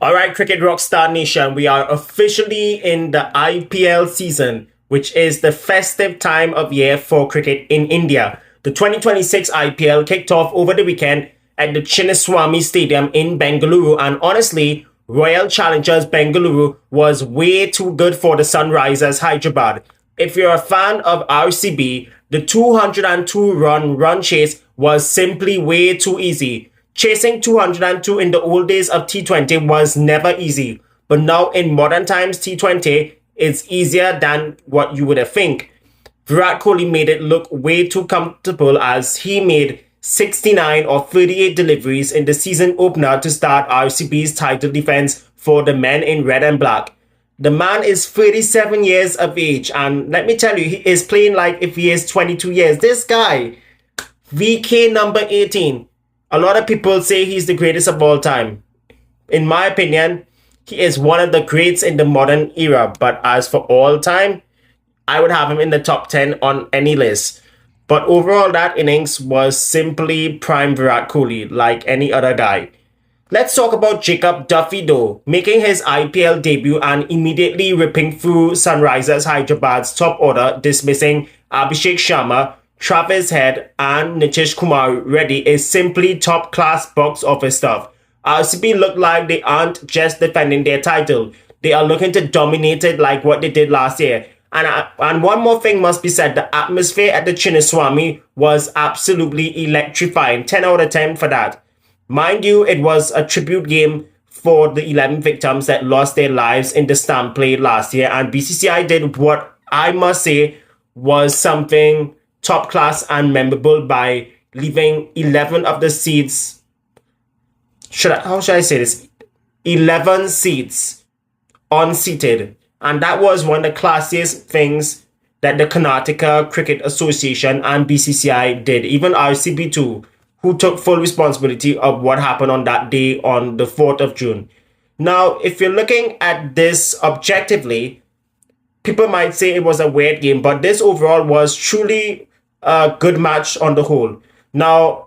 All right, Cricket Rockstar Nation, we are officially in the IPL season, which is the festive time of year for cricket in India. The 2026 IPL kicked off over the weekend at the Chinnaswamy Stadium in Bengaluru, and honestly, Royal Challengers Bengaluru was way too good for the Sunrisers Hyderabad. If you're a fan of RCB, the 202-run run chase was simply way too easy. Chasing 202 in the old days of T20 was never easy, but now in modern times T20 is easier than what you would think. Virat Kohli made it look way too comfortable as he made 69 or 38 deliveries in the season opener to start RCB's title defense for the men in red and black. The man is 37 years of age, and let me tell you, he is playing like if he is 22 years. This guy, VK number 18. A lot of people say he's the greatest of all time. In my opinion, he is one of the greats in the modern era. But as for all time, I would have him in the top 10 on any list. But overall, that innings was simply prime Virat Kohli, like any other guy. Let's talk about Jacob Duffy though, making his IPL debut and immediately ripping through Sunrisers Hyderabad's top order, dismissing Abhishek Sharma, Travis Head and Nitish Kumar Reddy is simply top-class box office stuff. RCB look like they aren't just defending their title. They are looking to dominate it like what they did last year. And one more thing must be said, the atmosphere at the Chinnaswamy was absolutely electrifying. 10 out of 10 for that. Mind you, it was a tribute game for the 11 victims that lost their lives in the stamp play last year. And BCCI did what I must say was something top class and memorable by leaving 11 of the seats. How should I say this? 11 seats unseated. And that was one of the classiest things that the Karnataka Cricket Association and BCCI did. Even RCB too, who took full responsibility of what happened on that day on the 4th of June. Now, if you're looking at this objectively, people might say it was a weird game, but this overall was truly a good match on the whole. Now,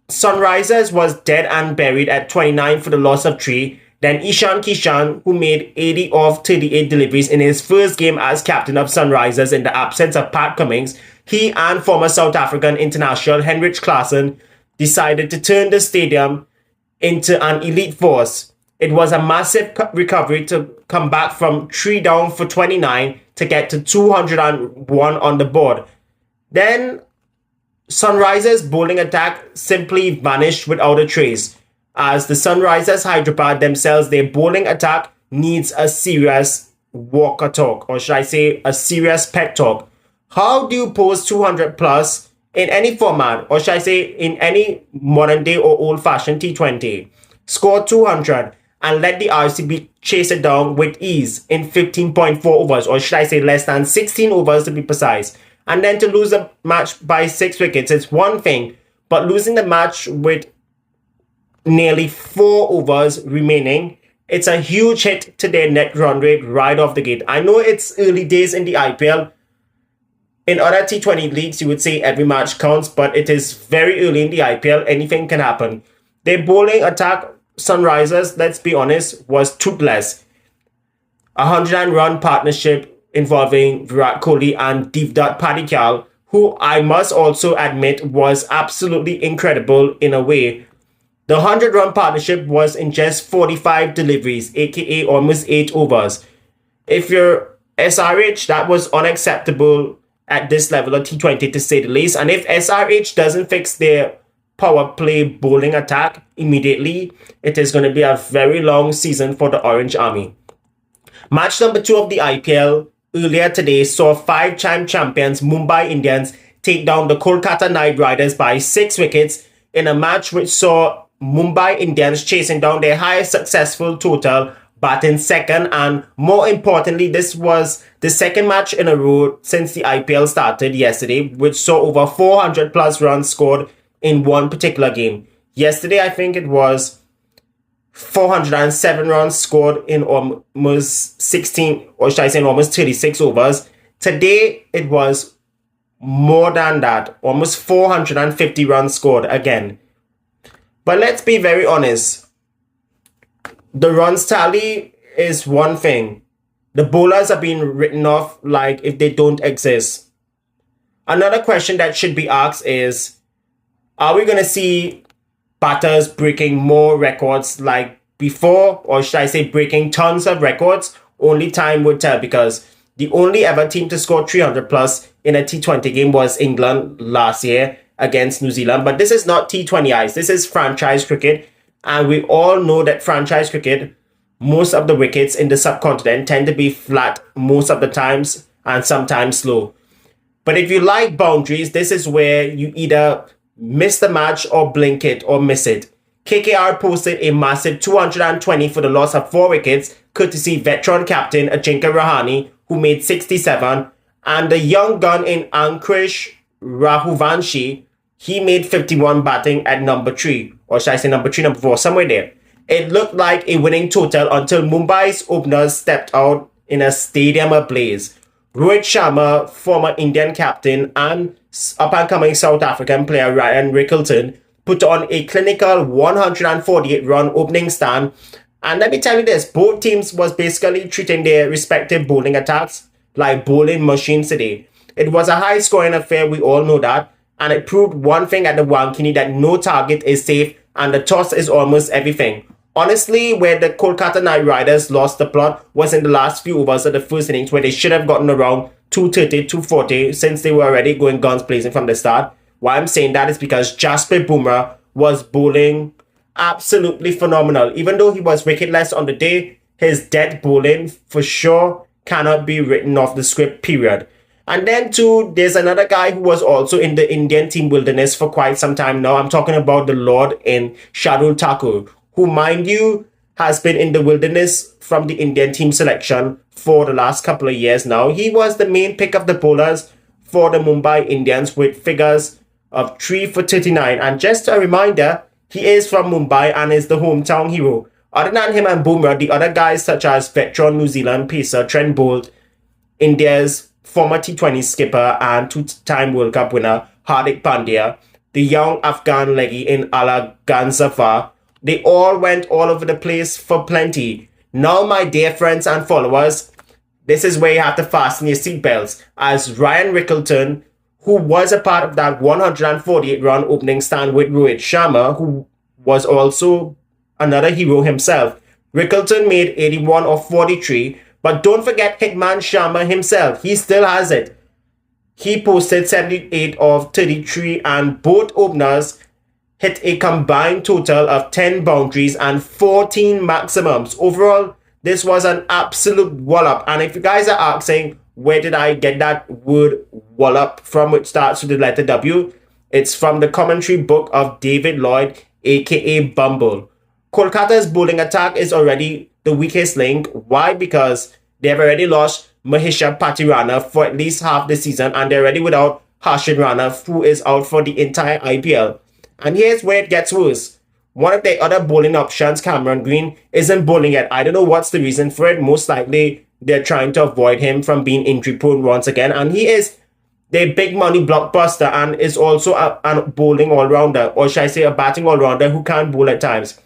Sunrisers was dead and buried at 29 for the loss of 3. Then Ishan Kishan, who made 80 of 38 deliveries in his first game as captain of Sunrisers in the absence of Pat Cummins, he and former South African international Henrik Klaasen decided to turn the stadium into an elite force. It was a massive recovery to come back from 3 down for 29 to get to 201 on the board. Then Sunrisers' bowling attack simply vanished without a trace. As the Sunrisers Hyderabad themselves, their bowling attack needs a serious walker talk, or should I say a serious pep talk. How do you post 200 plus in any format, or should I say in any modern day or old fashioned T20? Score 200 and let the RCB chase it down with ease in 15.4 overs, or should I say less than 16 overs to be precise. And then to lose a match by 6 wickets is one thing, but losing the match with nearly 4 overs remaining, it's a huge hit to their net run rate right off the gate. I know it's early days in the IPL. In other T20 leagues, you would say every match counts, but it is very early in the IPL. Anything can happen. Their bowling attack, Sunrisers, let's be honest, was toothless. A 100-run partnership involving Virat Kohli and Devdutt Padikkal, who I must also admit was absolutely incredible in a way. The 100-run partnership was in just 45 deliveries, aka almost 8 overs. If you're SRH, that was unacceptable at this level of T20 to say the least. And if SRH doesn't fix their power play bowling attack immediately, it is going to be a very long season for the Orange Army. Match number 2 of the IPL earlier today saw 5-time champions Mumbai Indians take down the Kolkata Knight Riders by 6 wickets in a match which saw Mumbai Indians chasing down their highest successful total, batting second, and more importantly, this was the second match in a row since the IPL started yesterday, which saw over 400 plus runs scored in one particular game. Yesterday, I think it was 407 runs scored in almost 16, or should I say almost 36 overs. Today, it was more than that, almost 450 runs scored again. But let's be very honest. The runs tally is one thing. The bowlers are being written off like if they don't exist. Another question that should be asked is, are we going to see batters breaking more records like before, or should I say breaking tons of records? Only time would tell, because the only ever team to score 300 plus in a T20 game was England last year against New Zealand. But this is not T20 ice. This is franchise cricket. And we all know that franchise cricket, most of the wickets in the subcontinent tend to be flat most of the times and sometimes slow. But if you like boundaries, this is where you either miss the match or blink it or miss it. KKR posted a massive 220 for the loss of 4 wickets, courtesy veteran captain Ajinkya Rahane, who made 67, and the young gun in Ankush Rahuvanshi, he made 51 batting at number 3, or should I say number 3, number 4, somewhere there. It looked like a winning total until Mumbai's openers stepped out in a stadium ablaze. Rohit Sharma, former Indian captain, and up-and-coming South African player Ryan Rickelton put on a clinical 148-run opening stand. And let me tell you this, both teams was basically treating their respective bowling attacks like bowling machines today. It was a high-scoring affair, we all know that, and it proved one thing at the Wankini, that no target is safe and the toss is almost everything. Honestly, where the Kolkata Knight Riders lost the plot was in the last few overs of the first innings, where they should have gotten around 230, 240, since they were already going guns blazing from the start. Why I'm saying that is because Jasprit Bumrah was bowling absolutely phenomenal. Even though he was wicketless on the day, his dead bowling for sure cannot be written off the script, period. And then too, there's another guy who was also in the Indian team wilderness for quite some time now. I'm talking about the Lord in Shardul, who, mind you, has been in the wilderness from the Indian team selection for the last couple of years now. He was the main pick of the bowlers for the Mumbai Indians with figures of 3 for 39. And just a reminder, he is from Mumbai and is the hometown hero. Other than him and Bumrah, the other guys such as veteran New Zealand pacer Trent Boult, India's former T20 skipper and 2-time World Cup winner Hardik Pandya, the young Afghan leggy in Ala Ganzafar, they all went all over the place for plenty. Now, my dear friends and followers, this is where you have to fasten your seatbelts, as Ryan Rickelton, who was a part of that 148-run opening stand with Rohit Sharma, who was also another hero himself. Rickelton made 81 of 43, but don't forget Hitman Sharma himself. He still has it. He posted 78 of 33, and both openers hit a combined total of 10 boundaries and 14 maximums. Overall, this was an absolute wallop. And if you guys are asking, where did I get that word wallop from, which starts with the letter W? It's from the commentary book of David Lloyd, aka Bumble. Kolkata's bowling attack is already the weakest link. Why? Because they've already lost Mahisha Patirana for at least half the season, and they're already without Harshit Rana, who is out for the entire IPL. And here's where it gets worse. One of their other bowling options, Cameron Green, isn't bowling yet. I don't know what's the reason for it. Most likely, they're trying to avoid him from being injury prone once again. And he is their big money blockbuster and is also a bowling all-rounder, or should I say a batting all-rounder who can bowl at times.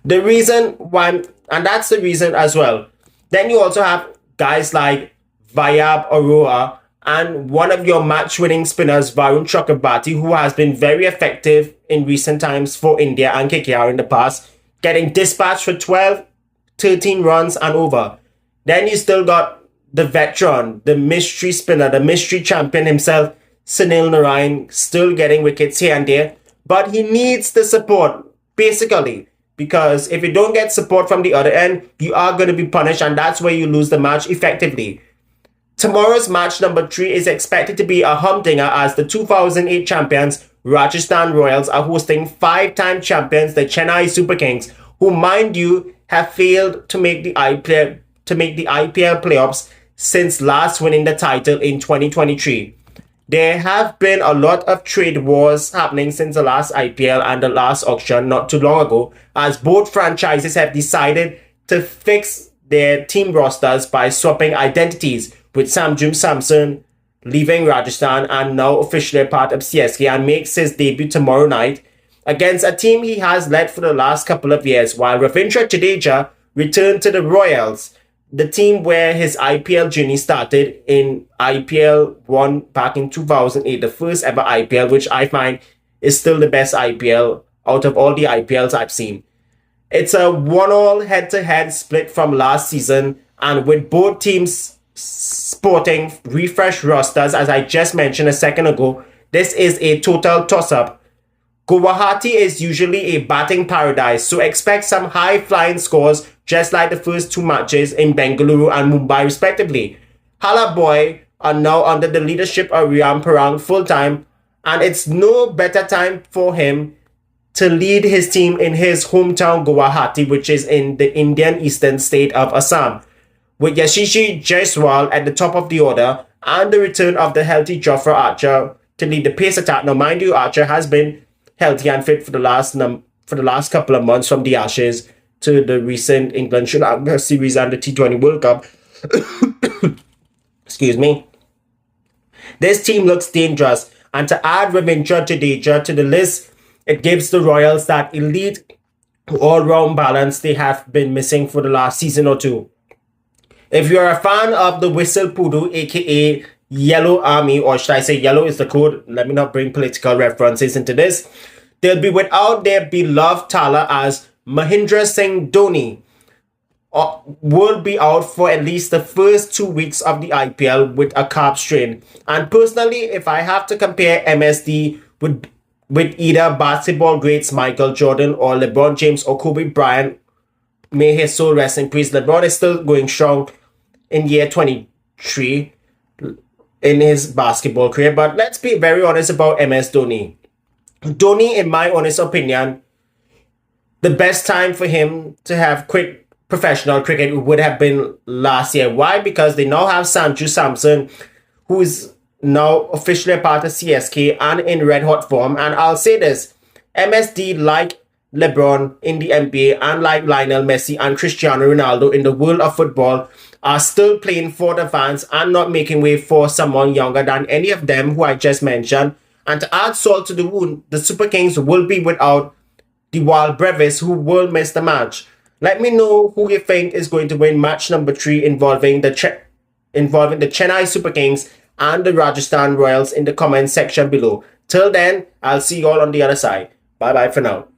The reason why, and that's the reason as well. Then you also have guys like Vayab Arora and one of your match-winning spinners, Varun Chakrabarti, who has been very effective in recent times for India and KKR in the past, getting dispatched for 12, 13 runs and over. Then you still got the veteran, the mystery spinner, the mystery champion himself, Sunil Narine, still getting wickets here and there. But he needs the support, basically. Because if you don't get support from the other end, you are going to be punished, and that's where you lose the match effectively. Tomorrow's match number 3 is expected to be a humdinger, as the 2008 champions Rajasthan Royals are hosting 5-time champions the Chennai Super Kings, who, mind you, have failed to make the IPL playoffs since last winning the title in 2023. There have been a lot of trade wars happening since the last IPL and the last auction not too long ago, as both franchises have decided to fix their team rosters by swapping identities, with Sanju Samson leaving Rajasthan and now officially a part of CSK and makes his debut tomorrow night. against a team he has led for the last couple of years, while Ravindra Jadeja returned to the Royals, the team where his IPL journey started in IPL 1 back in 2008, the first ever IPL, which I find is still the best IPL out of all the IPLs I've seen. It's a 1-1 head-to-head split from last season, and with both teams sporting refreshed rosters, as I just mentioned a second ago, this is a total toss-up. Guwahati is usually a batting paradise, so expect some high-flying scores just like the first two matches in Bengaluru and Mumbai respectively. Hala Boy are now under the leadership of Riyan Parag full-time, and it's no better time for him to lead his team in his hometown Guwahati, which is in the Indian eastern state of Assam. With Yashishi Jaiswal at the top of the order and the return of the healthy Jofra Archer to lead the pace attack. Now, mind you, Archer has been healthy and fit for the last couple of months, from the Ashes to the recent England Sri Lanka series and the T20 World Cup. Excuse me. This team looks dangerous, and to add Ravindra Jadeja to the list, it gives the Royals that elite all-round balance they have been missing for the last season or two. If you're a fan of the Whistle Poodle, aka Yellow Army, or should I say yellow is the code, let me not bring political references into this, they'll be without their beloved Tala as Mahindra Singh Dhoni will be out for at least the first 2 weeks of the IPL with a calf strain. And personally, if I have to compare MSD with either basketball greats Michael Jordan or LeBron James or Kobe Bryant, may his soul rest in peace, LeBron is still going strong in year 23 in his basketball career. But let's be very honest about MS Dhoni. Dhoni, in my honest opinion, the best time for him to have quit professional cricket would have been last year. Why? Because they now have Sanju Samson, who is now officially a part of CSK and in red hot form. And I'll say this, MSD, like LeBron in the NBA and like Lionel Messi and Cristiano Ronaldo in the world of football, are still playing for the fans and not making way for someone younger than any of them who I just mentioned. And to add salt to the wound, the Super Kings will be without the Wild Brevis, who will miss the match. Let me know who you think is going to win match number 3 involving the Chennai Super Kings and the Rajasthan Royals in the comment section below. Till then, I'll see you all on the other side. Bye bye for now.